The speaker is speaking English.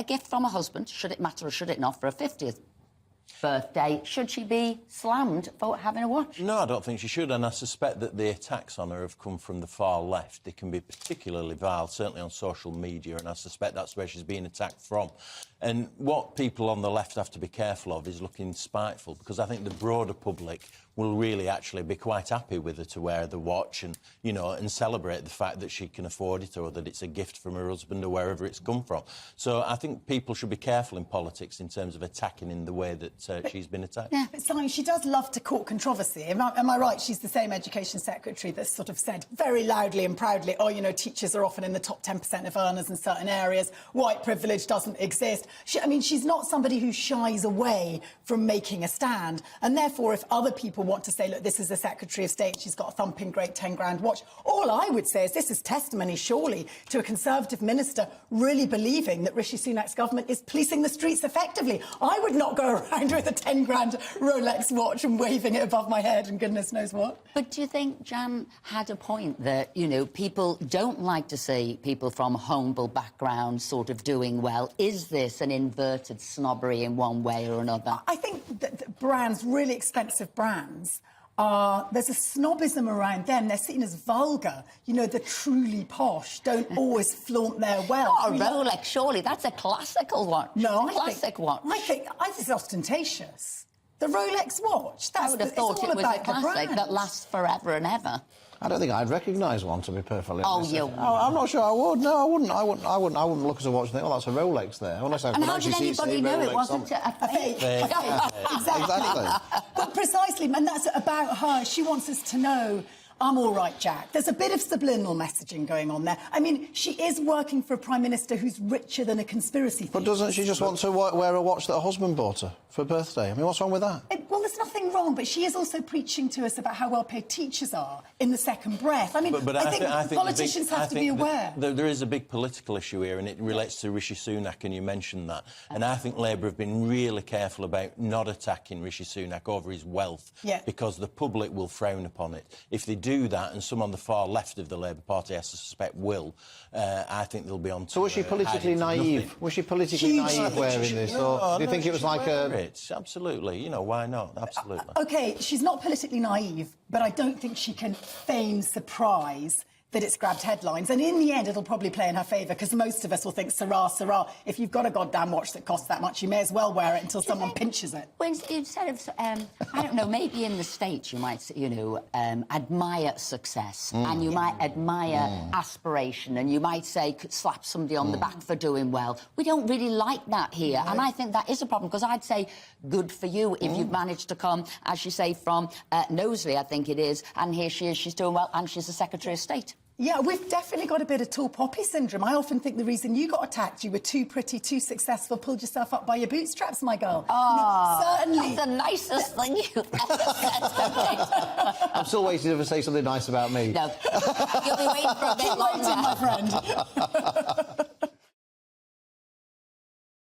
a gift from a husband, should it matter or should it not, for a 50th birthday, should she be slammed for having a watch? No, I don't think she should, and I suspect that the attacks on her have come from the far left. They can be particularly vile, certainly on social media, and I suspect that's where she's being attacked from. And what people on the left have to be careful of is looking spiteful, because I think the broader public will really actually be quite happy with her to wear the watch and, you know, and celebrate the fact that she can afford it or that it's a gift from her husband or wherever it's come from. So I think people should be careful in politics in terms of attacking in the way that she's been attacked. Yeah, it's like she does love to court controversy. Am I right? She's the same Education Secretary that's sort of said very loudly and proudly, oh, you know, teachers are often in the top 10% of earners in certain areas. White privilege doesn't exist. I mean, she's not somebody who shies away from making a stand. And therefore, if other people want to say, look, this is the Secretary of State, she's got a thumping great 10 grand watch, all I would say is this is testimony, surely, to a Conservative minister really believing that Rishi Sunak's government is policing the streets effectively. I would not go around with a 10 grand Rolex watch and waving it above my head and goodness knows what. But do you think Jan had a point that, you know, people don't like to see people from humble backgrounds sort of doing well? Is this an inverted snobbery in one way or another? I think that brands, really expensive brands, there's a snobism around them. They're seen as vulgar. You know, the truly posh don't always flaunt their wealth. Not a Rolex, surely. That's a classical one. No, I think it's ostentatious. The Rolex watch. I would have thought it was a classic that lasts forever and ever. I don't think I'd recognise one, to be perfectly honest. Oh, you... I'm not sure I would. No, I wouldn't. I wouldn't look at a watch and think, oh, that's a Rolex there. Unless I and how did anybody know it wasn't a fake? Exactly. But precisely, and that's about her. She wants us to know, I'm all right, Jack. There's a bit of subliminal messaging going on there. I mean, she is working for a Prime Minister who's richer than a conspiracy thief. But doesn't she just want to wear a watch that her husband bought her for her birthday? I mean, what's wrong with that? Well, there's nothing wrong, but she is also preaching to us about how well-paid teachers are in the second breath. I mean, but I think politicians have to be aware. There is a big political issue here, and it relates to Rishi Sunak, and you mentioned that. And I think Labour have been really careful about not attacking Rishi Sunak over his wealth, because the public will frown upon it. If they do that, and some on the far left of the Labour Party, I suspect, will, I think they'll be on to... So was she politically naive? Was she politically naive wearing this? Or do you think it was like a... Absolutely. You know, why not? Absolutely. OK, she's not politically naive, but I don't think she can feign surprise that it's grabbed headlines. And in the end, it'll probably play in her favour, because most of us will think, Sarah, Sarah, if you've got a goddamn watch that costs that much, you may as well wear it until someone pinches it. When instead of, I don't know, maybe in the States you might, you know, admire success and you might admire aspiration, and you might say, slap somebody on the back for doing well. We don't really like that here, and I think that is a problem, because I'd say good for you if you've managed to come, as you say, from Knowsley, I think it is, and here she is, she's doing well, and she's the Secretary of State. Yeah, we've definitely got a bit of tall poppy syndrome. I often think the reason you got attacked, you were too pretty, too successful, pulled yourself up by your bootstraps, my girl. Oh, certainly. That's the nicest thing you've ever said to me. I'm still waiting for you to say something nice about me. No. You'll be waiting for a bit longer. Keep waiting, my friend.